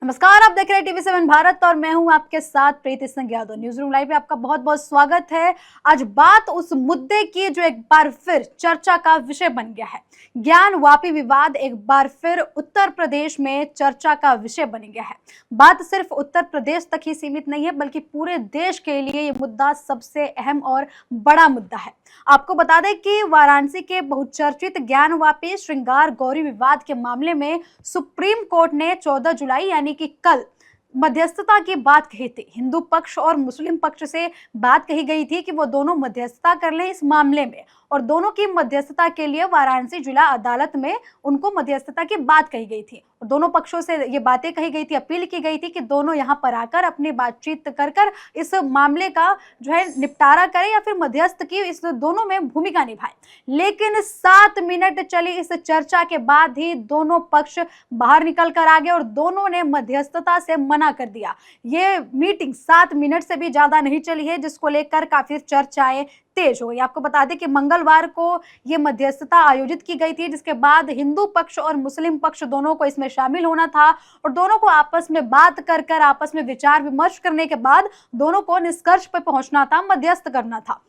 नमस्कार, आप देख रहे हैं टीवी7 भारत और मैं हूं आपके साथ Preeti Singh Yadav. News room live में आपका बहुत बहुत स्वागत है। आज बात उस मुद्दे की जो एक बार फिर चर्चा का विषय बन गया है। ज्ञान वापी विवाद एक बार फिर उत्तर प्रदेश में चर्चा का विषय बन गया है। बात सिर्फ उत्तर प्रदेश तक ही सीमित नहीं है, बल्कि पूरे देश के लिए ये मुद्दा सबसे अहम और बड़ा मुद्दा है। आपको बता दें कि वाराणसी के बहुचर्चित ज्ञान वापी श्रृंगार गौरी विवाद के मामले में सुप्रीम कोर्ट ने 14 जुलाई यानी कि कल मध्यस्थता की बात कही थी। हिंदू पक्ष और मुस्लिम पक्ष से बात कही गई थी कि वो दोनों मध्यस्थता कर लें इस मामले में, और दोनों की मध्यस्थता के लिए वाराणसी जिला अदालत में उनको मध्यस्थता की बात कही गई थी। और दोनों पक्षों से ये बातें कही गई थी, अपील की गई थी कि दोनों यहाँ पर आकर अपनी बातचीत कर इस मामले का जो है निपटारा करें या फिर मध्यस्थ की इस दोनों में भूमिका निभाएं। लेकिन 7 मिनट चली इस चर्चा के बाद ही दोनों पक्ष बाहर निकल कर आ गए और दोनों ने मध्यस्थता से मना कर दिया। ये मीटिंग 7 मिनट से भी ज्यादा नहीं चली है, जिसको लेकर काफी चर्चाएं तेज हो गई। आपको बता दें कि मंगलवार को ये मध्यस्थता आयोजित की गई थी, जिसके बाद हिंदू पक्ष और मुस्लिम पक्ष दोनों को इसमें शामिल होना था और दोनों को आपस में बात कर आपस में विचार विमर्श करने के बाद दोनों को निष्कर्ष पर पहुंचना था, मध्यस्थ करना था।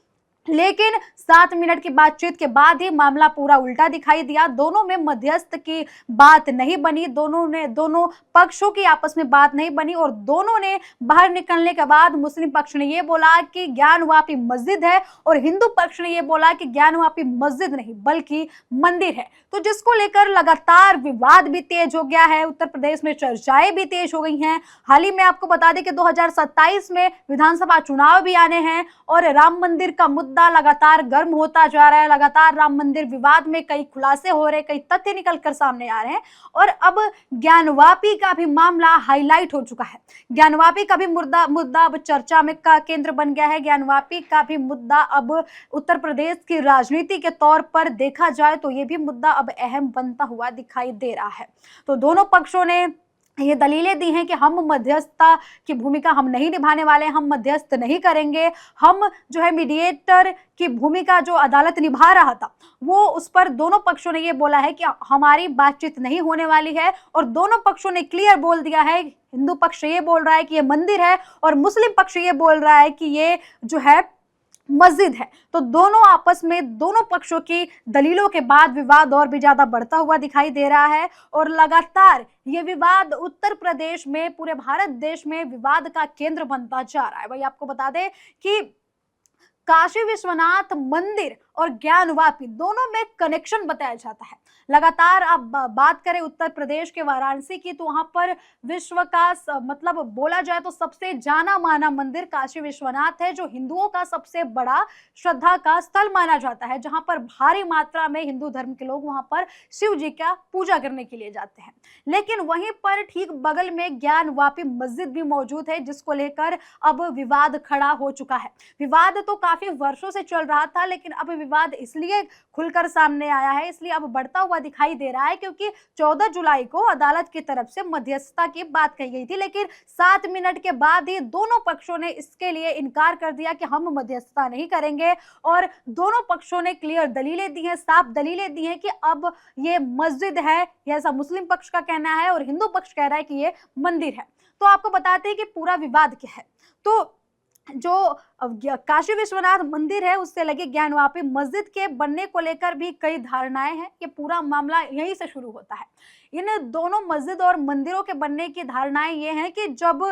लेकिन 7 मिनट की बातचीत के बाद ही मामला पूरा उल्टा दिखाई दिया। दोनों में मध्यस्थ की बात नहीं बनी, दोनों पक्षों की आपस में बात नहीं बनी और दोनों ने बाहर निकलने के बाद मुस्लिम पक्ष ने ये बोला कि ज्ञान वापी मस्जिद है और हिंदू पक्ष ने ये बोला कि ज्ञान वापी मस्जिद नहीं बल्कि मंदिर है। तो जिसको लेकर लगातार विवाद भी तेज हो गया है, उत्तर प्रदेश में चर्चाएं भी तेज हो गई हैं। हाल ही में आपको बता दें कि 2027 में विधानसभा चुनाव भी आने हैं और राम मंदिर का मुद्दा लगातार गर्म होता जा रहा है। लगातार राम मंदिर विवाद में कई खुलासे हो रहे, कई तथ्य निकलकर सामने आ रहे हैं और अब ज्ञानवापी का भी मामला हाईलाइट हो चुका है। ज्ञानवापी का भी मुद्दा अब चर्चा में का केंद्र बन गया है। ज्ञानवापी का भी मुद्दा अब उत्तर प्रदेश की राजनीति के तौर पर देखा जाए तो ये भी मुद्दा अब अहम बनता हुआ दिखाई दे रहा है। तो दोनों पक्षों ने ये दलीलें दी हैं कि हम मध्यस्थता की भूमिका हम नहीं निभाने वाले, हम मध्यस्थ नहीं करेंगे। हम जो है मीडिएटर की भूमिका जो अदालत निभा रहा था वो उस पर दोनों पक्षों ने ये बोला है कि हमारी बातचीत नहीं होने वाली है और दोनों पक्षों ने क्लियर बोल दिया है। हिंदू पक्ष ये बोल रहा है कि ये मंदिर है और मुस्लिम पक्ष ये बोल रहा है कि ये जो है मस्जिद है। तो दोनों आपस में दोनों पक्षों की दलीलों के बाद विवाद और भी ज्यादा बढ़ता हुआ दिखाई दे रहा है और लगातार ये विवाद उत्तर प्रदेश में पूरे भारत देश में विवाद का केंद्र बनता जा रहा है। भाई आपको बता दें कि काशी विश्वनाथ मंदिर और ज्ञानवापी दोनों में कनेक्शन बताया जाता है। लगातार आप बात करें उत्तर प्रदेश के वाराणसी की तो वहां पर विश्व का मतलब बोला जाए तो सबसे जाना माना मंदिर काशी विश्वनाथ है, जो हिंदुओं का सबसे बड़ा श्रद्धा का स्थल माना जाता है, जहां पर भारी मात्रा में हिंदू धर्म के लोग वहां पर शिव जी का पूजा करने के लिए जाते हैं। लेकिन वहीं पर ठीक बगल में ज्ञानवापी मस्जिद भी मौजूद है, जिसको लेकर अब विवाद खड़ा हो चुका है। विवाद तो काफी वर्षों से चल रहा था, लेकिन अब विवाद इसलिए खुलकर सामने आया है, इसलिए अब बढ़ता हुआ दिखाई दे रहा है क्योंकि 14 जुलाई को अदालत की तरफ से मध्यस्थता की बात कही गई थी। लेकिन 7 मिनट के बाद ही दोनों पक्षों ने इसके लिए इनकार कर दिया कि हम मध्यस्थता नहीं करेंगे और दोनों पक्षों ने क्लियर दलीलें दी हैं, साफ दलीलें दी हैं कि अब ये मस्जिद है, ऐसा मुस्लिम पक्ष का कहना है और हिंदू पक्ष कह रहा है कि ये मंदिर है। तो आपको बताते हैं कि पूरा विवाद क्या है। तो जो काशी विश्वनाथ मंदिर है उससे लगे ज्ञानवापी मस्जिद के बनने को लेकर भी कई धारणाएं हैं। ये पूरा मामला यहीं से शुरू होता है। इन दोनों मस्जिद और मंदिरों के बनने की धारणाएं ये हैं कि जब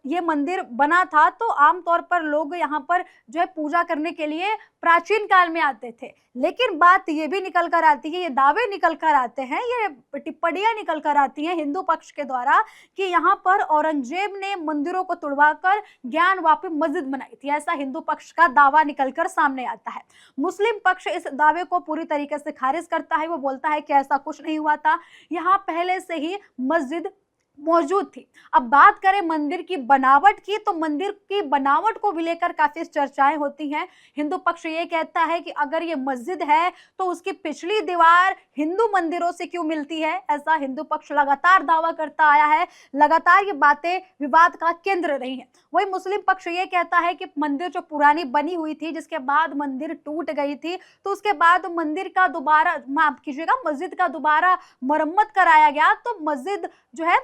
ये मंदिर बना था तो आमतौर पर लोग यहाँ पर जो है पूजा करने के लिए प्राचीन काल में आते थे। लेकिन बात ये भी निकल कर आती है, ये दावे निकल कर आते हैं, ये टिप्पणियां निकल कर आती हैं हिंदू पक्ष के द्वारा कि यहाँ पर औरंगजेब ने मंदिरों को तुड़वाकर ज्ञानवापी मस्जिद बनाई थी। ऐसा हिंदू पक्ष का दावा निकलकर सामने आता है। मुस्लिम पक्ष इस दावे को पूरी तरीके से खारिज करता है। वो बोलता है कि ऐसा कुछ नहीं हुआ था, यहाँ पहले से ही मस्जिद मौजूद थी। अब बात करें मंदिर की बनावट की, तो मंदिर की बनावट को भी लेकर काफी चर्चाएं होती हैं। हिंदू पक्ष ये कहता है कि अगर ये मस्जिद है तो उसकी पिछली दीवार हिंदू मंदिरों से क्यों मिलती है, ऐसा हिंदू पक्ष लगातार दावा करता आया है। लगातार ये बातें विवाद का केंद्र रही हैं। वही मुस्लिम पक्ष ये कहता है कि मंदिर जो पुरानी बनी हुई थी, जिसके बाद मंदिर टूट गई थी, तो उसके बाद मंदिर का दोबारा, माफ कीजिएगा, मस्जिद का दोबारा मरम्मत कराया गया, तो मस्जिद जो है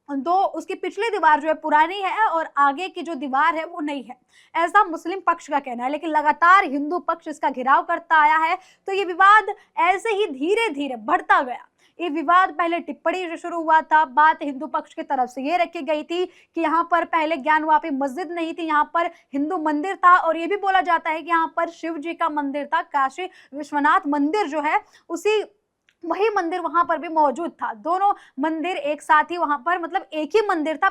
दो उसकी पिछली दीवार जो है पुरानी है और आगे की जो दीवार है वो नई है, ऐसा मुस्लिम पक्ष का कहना है। लेकिन लगातार हिंदू पक्ष इसका घेराव करता आया है, तो ये विवाद ऐसे ही धीरे धीरे बढ़ता गया। ये विवाद पहले टिप्पणी से शुरू हुआ था, बात हिंदू पक्ष की तरफ से ये रखी गई थी कि यहाँ पर पहले ज्ञानवापी मस्जिद नहीं थी, यहाँ पर हिंदू मंदिर था, और ये भी बोला जाता है कि यहाँ पर शिव जी का मंदिर था, काशी विश्वनाथ मंदिर जो है उसी वही मंदिर वहां पर भी मौजूद था। दोनों मंदिर एक साथ ही वहां पर, मतलब एक ही मंदिर था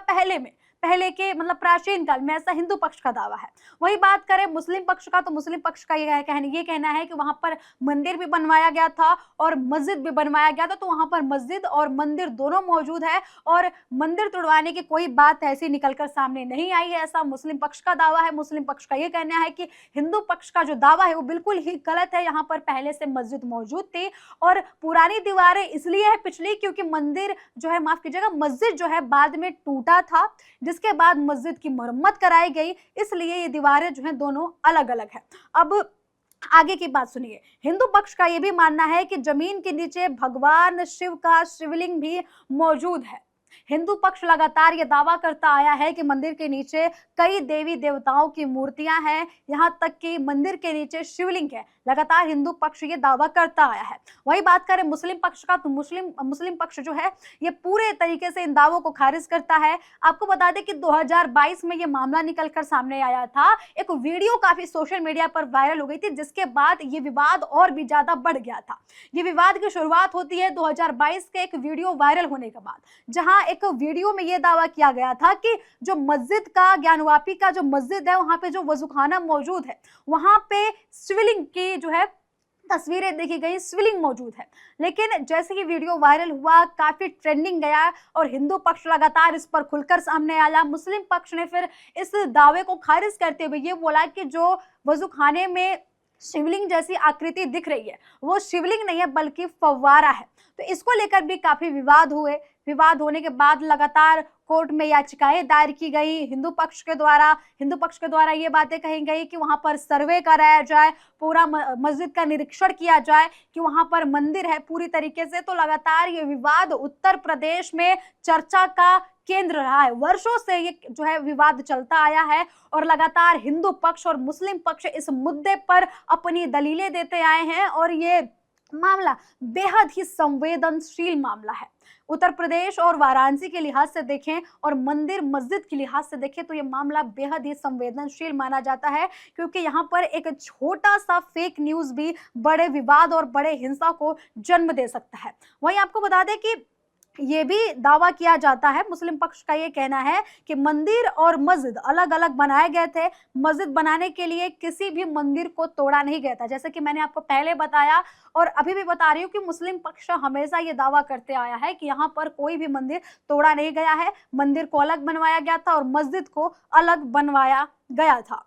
पहले के मतलब प्राचीन काल में, ऐसा हिंदू पक्ष का दावा है। वही बात करें मुस्लिम पक्ष का, तो मुस्लिम पक्ष का ये कहना है कि वहां पर मंदिर भी बनवाया गया था और मस्जिद भी बनवाया गया था, तो वहां पर मस्जिद और मंदिर दोनों मौजूद है और मंदिर तुड़वाने की कोई बात ऐसी निकलकर सामने नहीं आई है, ऐसा मुस्लिम पक्ष का दावा है। मुस्लिम पक्ष का ये कहना है कि हिंदू पक्ष का जो दावा है वो बिल्कुल ही गलत है, यहाँ पर पहले से मस्जिद मौजूद थी और पुरानी दीवारें इसलिए है पिछली क्योंकि मंदिर जो है, माफ कीजिएगा, मस्जिद जो है बाद में टूटा था, जिसके बाद मस्जिद की मरम्मत कराई गई, इसलिए ये दीवारें जो हैं दोनों अलग अलग है। अब आगे की बात सुनिए। हिंदू पक्ष का यह भी मानना है कि जमीन के नीचे भगवान शिव का शिवलिंग भी मौजूद है। हिंदू पक्ष लगातार ये दावा करता आया है कि मंदिर के नीचे कई देवी देवताओं की मूर्तियां हैं, यहां तक कि मंदिर के नीचे शिवलिंग है। लगातार हिंदू पक्ष ये दावा करता आया है। वही बात करें मुस्लिम पक्ष का, तो मुस्लिम पक्ष जो है ये पूरे तरीके से इन दावों को खारिज करता है। आपको बता दें कि 2022 में ये मामला निकलकर सामने आया था, एक वीडियो काफी सोशल मीडिया पर वायरल हो गई थी, जिसके बाद ये विवाद और भी ज्यादा बढ़ गया था। ये विवाद की शुरुआत होती है 2022 के एक वीडियो वायरल होने के बाद, जहां एक वीडियो में यह दावा किया गया था कि जो मस्जिद का, ज्ञानवापी का जो मस्जिद है, वहां पे जो वजूखाना मौजूद है, वहां पे शिवलिंग की जो है तस्वीरें देखी गई, शिवलिंग मौजूद है। लेकिन जैसे ही वीडियो वायरल हुआ, काफी ट्रेंडिंग गया और हिंदू पक्ष लगातार इस पर खुलकर सामने आया। मुस्लिम पक्ष ने फिर इस दावे को खारिज करते हुए ये बोला कि जो वजूखाने में शिवलिंग जैसी आकृति दिख रही है वो शिवलिंग नहीं है बल्कि फव्वारा है। तो इसको लेकर भी काफी विवाद हुए। विवाद होने के बाद लगातार कोर्ट में याचिकाएं दायर की गई हिंदू पक्ष के द्वारा ये बातें कही गई कि वहां पर सर्वे कराया जाए, पूरा मस्जिद का निरीक्षण किया जाए कि वहां पर मंदिर है पूरी तरीके से। तो लगातार ये विवाद उत्तर प्रदेश में चर्चा का केंद्र रहा है। वर्षों से ये जो है विवाद चलता आया है और लगातार हिंदू पक्ष और मुस्लिम पक्ष इस मुद्दे पर अपनी दलीलें देते आए हैं और ये मामला बेहद ही संवेदनशील मामला है। उत्तर प्रदेश और वाराणसी के लिहाज से देखें और मंदिर मस्जिद के लिहाज से देखें तो ये मामला बेहद ही संवेदनशील माना जाता है, क्योंकि यहाँ पर एक छोटा सा फेक न्यूज भी बड़े विवाद और बड़े हिंसा को जन्म दे सकता है। वहीं आपको बता दें कि ये भी दावा किया जाता है, मुस्लिम पक्ष का ये कहना है कि मंदिर और मस्जिद अलग अलग बनाए गए थे। मस्जिद बनाने के लिए किसी भी मंदिर को तोड़ा नहीं गया था, जैसे कि मैंने आपको पहले बताया और अभी भी बता रही हूँ कि मुस्लिम पक्ष हमेशा ये दावा करते आया है कि यहाँ पर कोई भी मंदिर तोड़ा नहीं गया है। मंदिर को अलग बनवाया गया था और मस्जिद को अलग बनवाया गया था।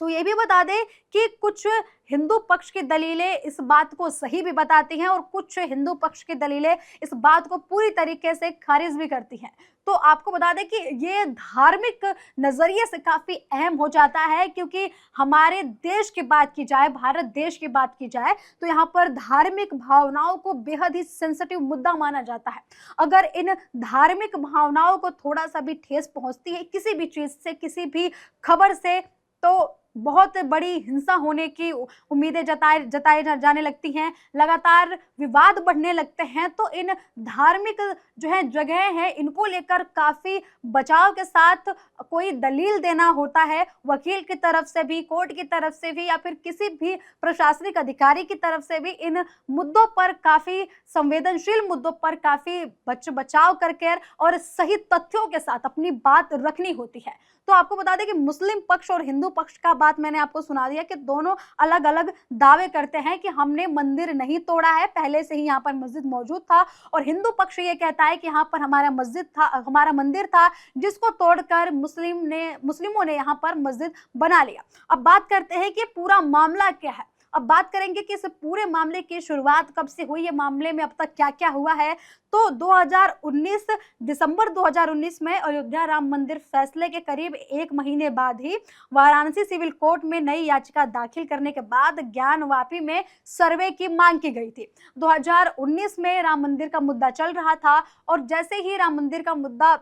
तो ये भी बता दें कि कुछ हिंदू पक्ष की दलीलें इस बात को सही भी बताती हैं और कुछ हिंदू पक्ष की दलीलें इस बात को पूरी तरीके से खारिज भी करती हैं। तो आपको बता दें कि ये धार्मिक नजरिए से काफी अहम हो जाता है, क्योंकि हमारे देश की बात की जाए, भारत देश की बात की जाए, तो यहाँ पर धार्मिक भावनाओं को बेहद ही सेंसिटिव मुद्दा माना जाता है। अगर इन धार्मिक भावनाओं को थोड़ा सा भी ठेस पहुंचती है किसी भी चीज से, किसी भी खबर से, तो बहुत बड़ी हिंसा होने की उम्मीदें जताई जाने लगती हैं, लगातार विवाद बढ़ने लगते हैं। तो इन धार्मिक जो है जगह है, इनको लेकर काफी बचाव के साथ कोई दलील देना होता है, वकील की तरफ से भी, कोर्ट की तरफ से भी, या फिर किसी भी प्रशासनिक अधिकारी की तरफ से भी। इन मुद्दों पर, काफी संवेदनशील मुद्दों पर काफी बचाव करके और सही तथ्यों के साथ अपनी बात रखनी होती है। तो आपको बता दें कि मुस्लिम पक्ष और हिंदू पक्ष का बात मैंने आपको सुना दिया कि दोनों अलग अलग दावे करते हैं कि हमने मंदिर नहीं तोड़ा है, पहले से ही यहाँ पर मस्जिद मौजूद था। और हिंदू पक्ष ये कहता है कि यहाँ पर हमारा मंदिर था जिसको तोड़कर मुस्लिमों ने यहाँ पर मस्जिद बना लिया। अब बात करते हैं कि पूरा मामला क्या है। अब बात करेंगे कि इस पूरे मामले की शुरुआत कब से हुई है, मामले में अब तक क्या क्या हुआ है। तो 2019 दिसंबर 2019 में अयोध्या राम मंदिर फैसले के करीब 1 महीने बाद ही वाराणसी सिविल कोर्ट में नई याचिका दाखिल करने के बाद ज्ञानवापी में सर्वे की मांग की गई थी। 2019 में राम मंदिर का मुद्दा चल रहा था और जैसे ही राम मंदिर का मुद्दा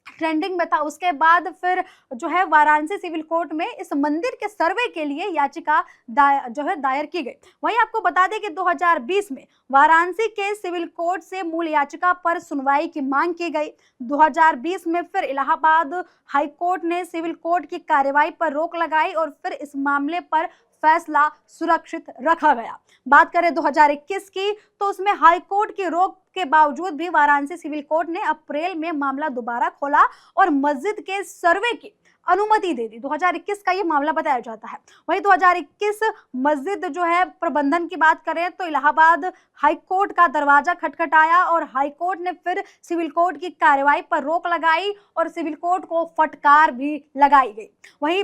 ट्रेंडिंग में था, उसके बाद फिर जो है वाराणसी सिविल कोर्ट में इस मंदिर के सर्वे के लिए याचिका दायर की गई। वहीं आपको बता दें कि 2020 में वाराणसी के सिविल कोर्ट से मूल याचिका पर सुनवाई की मांग की गई। 2020 में फिर इलाहाबाद हाई कोर्ट ने सिविल कोर्ट की कार्रवाई पर रोक लगाई और फिर इस मामले पर फैसला सुरक्षित रखा गया। बात करें 2021 की, तो उसमें हाई कोर्ट की रोक के बावजूद भी वाराणसी सिविल कोर्ट ने अप्रैल में मामला दोबारा खोला और मस्जिद के सर्वे की अनुमति दे दी। 2021 का ये मामला बताया जाता है। वही 2021 मस्जिद जो है प्रबंधन की बात करें तो इलाहाबाद हाई कोर्ट का दरवाजा खटखटाया और हाई कोर्ट ने फिर सिविल कोर्ट की कार्रवाई पर रोक लगाई और सिविल कोर्ट को फटकार भी लगाई गई। वही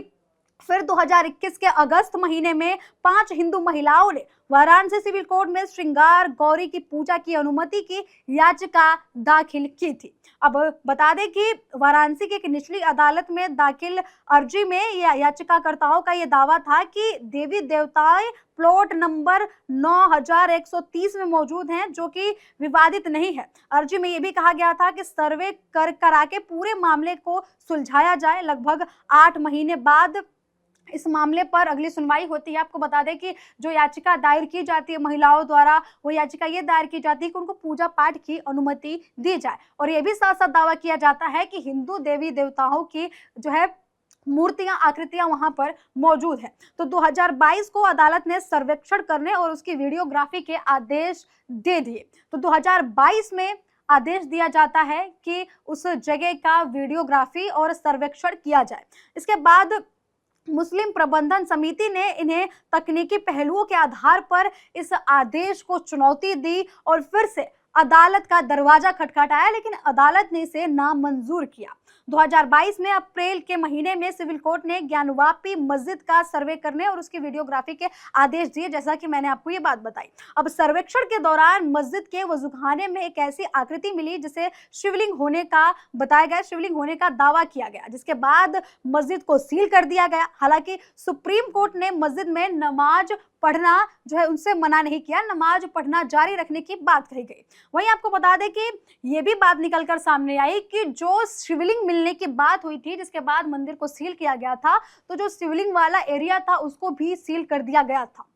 फिर 2021 के अगस्त महीने में 5 हिंदू महिलाओं ने वाराणसी सिविल कोर्ट में श्रृंगार गौरी की पूजा की अनुमति की याचिका दाखिल की थी। अब बता दें कि वाराणसी की एक निचली अदालत में दाखिल अर्जी में याचिकाकर्ताओं का यह दावा था कि देवी देवताएं प्लॉट नंबर 9130 में मौजूद हैं, जो कि विवादित नहीं है। अर्जी में यह भी कहा गया था कि सर्वे करा के पूरे मामले को सुलझाया जाए। लगभग 8 महीने बाद इस मामले पर अगली सुनवाई होती है। आपको बता दें कि जो याचिका दायर की जाती है महिलाओं द्वारा, वो याचिका ये दायर की जाती है कि उनको पूजा पाठ की अनुमति दी जाए और ये भी साथ साथ दावा किया जाता है कि हिंदू देवी देवताओं की जो है मूर्तियां, आकृतियां वहां पर मौजूद है। तो 2022 को अदालत ने सर्वेक्षण करने और उसकी वीडियोग्राफी के आदेश दे दिए। तो 2022 में आदेश दिया जाता है कि उस जगह का वीडियोग्राफी और सर्वेक्षण किया जाए। इसके बाद मुस्लिम प्रबंधन समिति ने इन्हें तकनीकी पहलुओं के आधार पर इस आदेश को चुनौती दी और फिर से अदालत का दरवाजा खटखटाया, लेकिन अदालत ने इसे नामंजूर किया। 2022 में अप्रैल के महीने में सिविल कोर्ट ने ज्ञानवापी मस्जिद का सर्वे करने और उसकी वीडियोग्राफी के आदेश दिए, जैसा कि मैंने आपको ये बात बताई। अब सर्वेक्षण के दौरान मस्जिद के वजूखाने में एक ऐसी आकृति मिली जिसे शिवलिंग होने का बताया गया, शिवलिंग होने का दावा किया गया, जिसके बाद मस्जिद को सील कर दिया गया। हालांकि सुप्रीम कोर्ट ने मस्जिद में नमाज पढ़ना जो है उनसे मना नहीं किया, नमाज पढ़ना जारी रखने की बात कही गई। वहीं आपको बता दें कि ये भी बात निकलकर सामने आई कि जो शिवलिंग मिलने की बात हुई थी, जिसके बाद मंदिर को सील किया गया था, तो जो शिवलिंग वाला एरिया था उसको भी सील कर दिया गया था।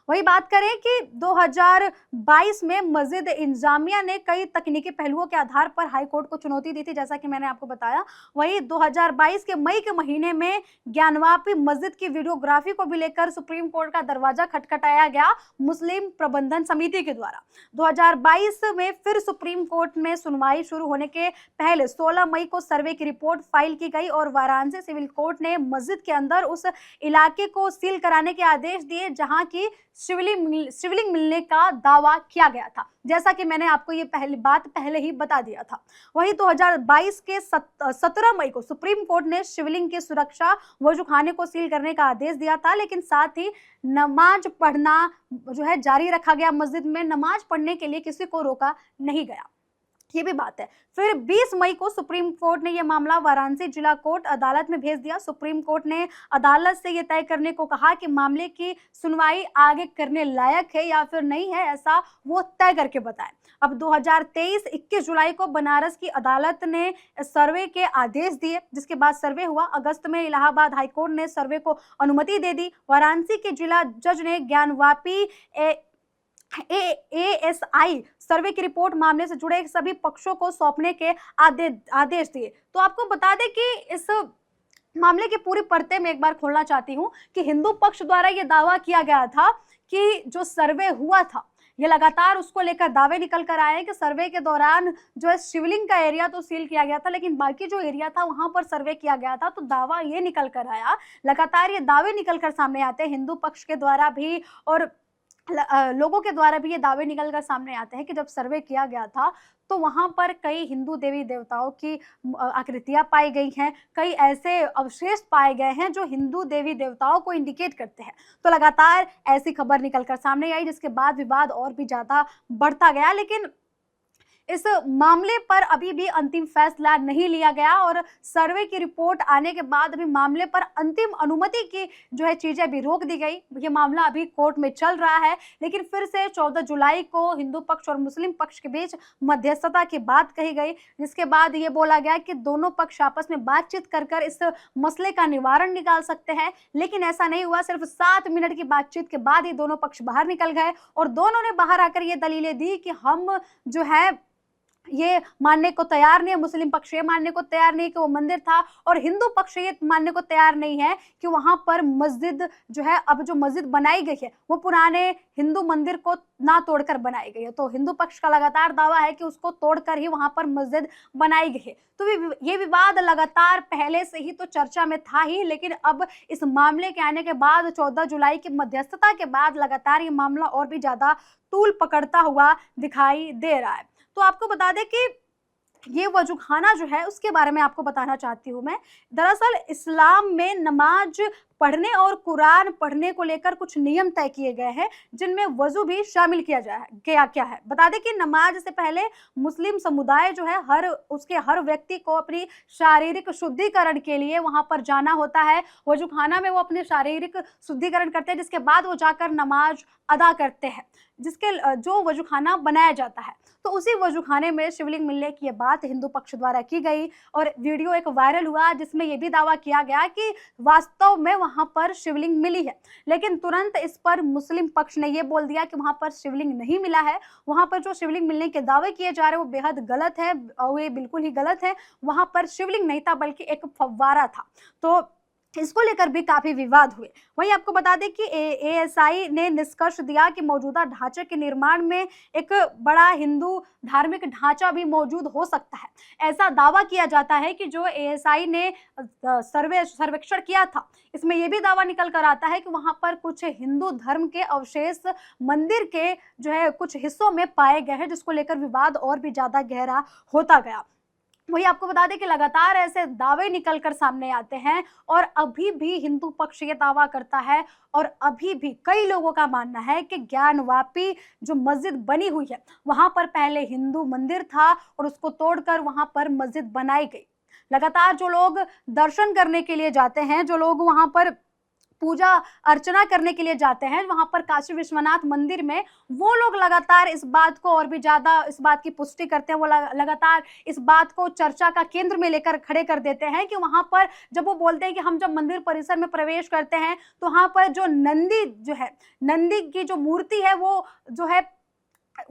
वही बात करें कि 2022 में मस्जिद इंतजामिया ने कई तकनीकी पहलुओं के आधार पर हाई कोर्ट को चुनौती दी थी, जैसा कि मैंने आपको बताया। वही 2022 के मई के महीने में ज्ञानवापी मस्जिद की वीडियोग्राफी को भी लेकर सुप्रीम कोर्ट का दरवाजा खटखटाया गया मुस्लिम प्रबंधन समिति के द्वारा। 2022 में फिर सुप्रीम कोर्ट में सुनवाई शुरू होने के पहले 16 मई को सर्वे की रिपोर्ट फाइल की गई और वाराणसी सिविल कोर्ट ने मस्जिद के अंदर उस इलाके को सील कराने के आदेश दिए जहां की शिवलिंग मिलने का दावा किया गया था, जैसा कि मैंने आपको ये पहले ही बता दिया था। वहीं 2022 के 17 मई को सुप्रीम कोर्ट ने शिवलिंग की सुरक्षा वजूखाने को सील करने का आदेश दिया था, लेकिन साथ ही नमाज पढ़ना जो है जारी रखा गया। मस्जिद में नमाज पढ़ने के लिए किसी को रोका नहीं गया, ये भी बात है। फिर 20 मई को सुप्रीम कोर्ट ने यह मामला वाराणसी जिला कोर्ट अदालत में भेज दिया। सुप्रीम कोर्ट ने अदालत से यह तय करने को कहा कि मामले की सुनवाई आगे करने लायक है या फिर नहीं है, ऐसा वो तय करके बताए। अब 2023 21 जुलाई को बनारस की अदालत ने सर्वे के आदेश दिए, जिसके बाद सर्वे हुआ। अगस्त में इलाहाबाद हाईकोर्ट ने सर्वे को अनुमति दे दी। वाराणसी के जिला जज ने ज्ञानवापी ASI सर्वे की रिपोर्ट मामले से जुड़े सभी पक्षों को सौंपने के आदेश दिए। तो आपको बता दें कि इस मामले की पूरी परतें मैं एक बार खोलना चाहती हूँ कि हिंदू पक्ष द्वारा यह दावा किया गया था कि जो सर्वे हुआ था, ये लगातार उसको लेकर दावे निकल कर आए कि सर्वे के दौरान जो है शिवलिंग का एरिया तो सील किया गया था, लेकिन बाकी जो एरिया था वहां पर सर्वे किया गया था। तो दावा ये निकल कर आया, लगातार ये दावे निकल कर सामने आते हैं हिंदू पक्ष के द्वारा भी और लोगों के द्वारा भी ये दावे निकल कर सामने आते हैं कि जब सर्वे किया गया था तो वहां पर कई हिंदू देवी देवताओं की आकृतियां पाई गई हैं, कई ऐसे अवशेष पाए गए हैं जो हिंदू देवी देवताओं को इंडिकेट करते हैं। तो लगातार ऐसी खबर निकल कर सामने आई, जिसके बाद विवाद और भी ज्यादा बढ़ता गया। लेकिन इस मामले पर अभी भी अंतिम फैसला नहीं लिया गया और सर्वे की रिपोर्ट आने के बाद अभी मामले पर अंतिम अनुमति की जो है चीजें अभी रोक दी गई। ये मामला अभी कोर्ट में चल रहा है, लेकिन फिर से 14 जुलाई को हिंदू पक्ष और मुस्लिम पक्ष के बीच मध्यस्थता की बात कही गई, जिसके बाद ये बोला गया कि दोनों पक्ष आपस में बातचीत कर इस मसले का निवारण निकाल सकते हैं। लेकिन ऐसा नहीं हुआ। सिर्फ 7 मिनट की बातचीत के बाद ही दोनों पक्ष बाहर निकल गए और दोनों ने बाहर आकर ये दलीलें दी कि हम जो है ये मानने को तैयार नहीं है, मुस्लिम पक्ष ये मानने को तैयार नहीं कि वो मंदिर था, और हिंदू पक्ष ये मानने को तैयार नहीं है कि वहां पर मस्जिद जो है, अब जो मस्जिद बनाई गई है वो पुराने हिंदू मंदिर को ना तोड़कर बनाई गई है। तो हिंदू पक्ष का लगातार दावा है कि उसको तोड़कर ही वहां पर मस्जिद बनाई गई है। तो ये विवाद लगातार पहले से ही तो चर्चा में था ही, लेकिन अब इस मामले के आने के बाद 14 जुलाई की मध्यस्थता के बाद लगातार ये मामला और भी ज्यादा तूल पकड़ता हुआ दिखाई दे रहा है। तो आपको बता दें कि ये वजूखाना जो है उसके बारे में आपको बताना चाहती हूँ मैं। दरअसल इस्लाम में नमाज पढ़ने और कुरान पढ़ने को लेकर कुछ नियम तय किए गए हैं, जिनमें वजू भी शामिल किया क्या है। बता दें कि नमाज से पहले मुस्लिम समुदाय जो है हर व्यक्ति को अपनी शारीरिक शुद्धिकरण के लिए वहां पर जाना होता है। वजूखाना में वो अपने शारीरिक शुद्धिकरण करते हैं, जिसके बाद वो जाकर नमाज अदा करते हैं, जिसके जो वजूखाना बनाया जाता है। तो उसी वजूखाने में शिवलिंग मिलने की ये बात हिंदू पक्ष द्वारा की गई और वीडियो एक वायरल हुआ, जिसमें यह भी दावा किया गया कि वास्तव में वहां पर शिवलिंग मिली है। लेकिन तुरंत इस पर मुस्लिम पक्ष ने यह बोल दिया कि वहां पर शिवलिंग नहीं मिला है। वहां पर जो शिवलिंग मिलने के दावे किए जा रहे हैं वो बेहद गलत है और ये बिल्कुल ही गलत है। वहां पर शिवलिंग नहीं था, बल्कि एक फव्वारा था। तो इसको लेकर भी काफी विवाद हुए। वहीं आपको बता दें कि एएसआई ने निष्कर्ष दिया कि मौजूदा ढांचे के निर्माण में एक बड़ा हिंदू धार्मिक ढांचा भी मौजूद हो सकता है। ऐसा दावा किया जाता है कि जो एएसआई ने सर्वेक्षण किया था, इसमें यह भी दावा निकल कर आता है कि वहां पर कुछ हिंदू धर्म के अवशेष मंदिर के जो है कुछ हिस्सों में पाए गए हैं, जिसको लेकर विवाद और भी ज्यादा गहरा होता गया। वही आपको बता दें कि लगातार ऐसे दावे निकल कर सामने आते हैं और अभी भी हिंदू पक्ष ये दावा करता है और अभी भी कई लोगों का मानना है कि ज्ञानवापी जो मस्जिद बनी हुई है वहां पर पहले हिंदू मंदिर था और उसको तोड़कर वहां पर मस्जिद बनाई गई। लगातार जो लोग दर्शन करने के लिए जाते हैं, जो लोग वहां पर पूजा अर्चना करने के लिए जाते हैं वहां पर काशी विश्वनाथ मंदिर में, वो लोग लगातार इस बात को और भी ज्यादा इस बात की पुष्टि करते हैं। वो लगातार इस बात को चर्चा का केंद्र में लेकर खड़े कर देते हैं कि वहां पर जब वो बोलते हैं कि हम जब मंदिर परिसर में प्रवेश करते हैं तो वहां पर जो नंदी की जो मूर्ति है वो जो है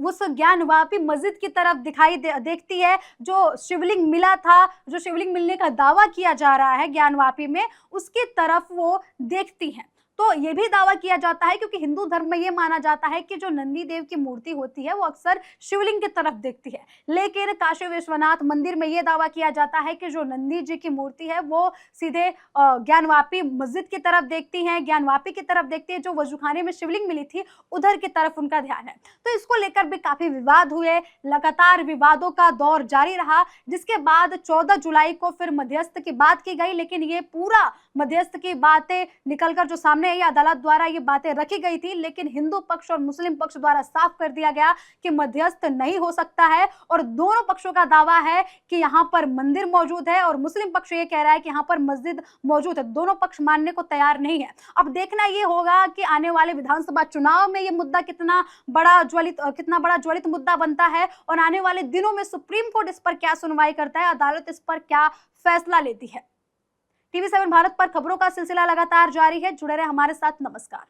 उस ज्ञानवापी मस्जिद की तरफ देखती है। जो शिवलिंग मिला था, जो शिवलिंग मिलने का दावा किया जा रहा है ज्ञानवापी में, उसकी तरफ वो देखती हैं। तो ये भी दावा किया जाता है क्योंकि हिंदू धर्म में ये माना जाता है कि जो नंदी देव की मूर्ति होती है वो अक्सर शिवलिंग की तरफ देखती है। लेकिन काशी विश्वनाथ मंदिर में ये दावा किया जाता है कि जो नंदी जी की मूर्ति है वो सीधे ज्ञानवापी मस्जिद की तरफ देखती है, ज्ञानवापी की तरफ देखती है। जो वजूखाने में शिवलिंग मिली थी उधर की तरफ उनका ध्यान है। तो इसको लेकर भी काफी विवाद हुए, लगातार विवादों का दौर जारी रहा, जिसके बाद 14 जुलाई को फिर मध्यस्थ की बात की गई। लेकिन ये पूरा मध्यस्थ की बातें निकलकर जो सामने आई, अदालत द्वारा ये बातें रखी गई थी, लेकिन हिंदू पक्ष और मुस्लिम पक्ष द्वारा साफ कर दिया गया कि मध्यस्थ नहीं हो सकता है। और दोनों पक्षों का दावा है कि यहाँ पर मंदिर मौजूद है और मुस्लिम पक्ष ये कह रहा है कि यहाँ पर मस्जिद मौजूद है। दोनों पक्ष मानने को तैयार नहीं है। अब देखना ये होगा कि आने वाले विधानसभा चुनाव में ये मुद्दा कितना बड़ा ज्वलित मुद्दा बनता है और आने वाले दिनों में सुप्रीम कोर्ट इस पर क्या सुनवाई करता है, अदालत इस पर क्या फैसला लेती है। टीवी 7 भारत पर खबरों का सिलसिला लगातार जारी है। जुड़े रहे हमारे साथ। नमस्कार।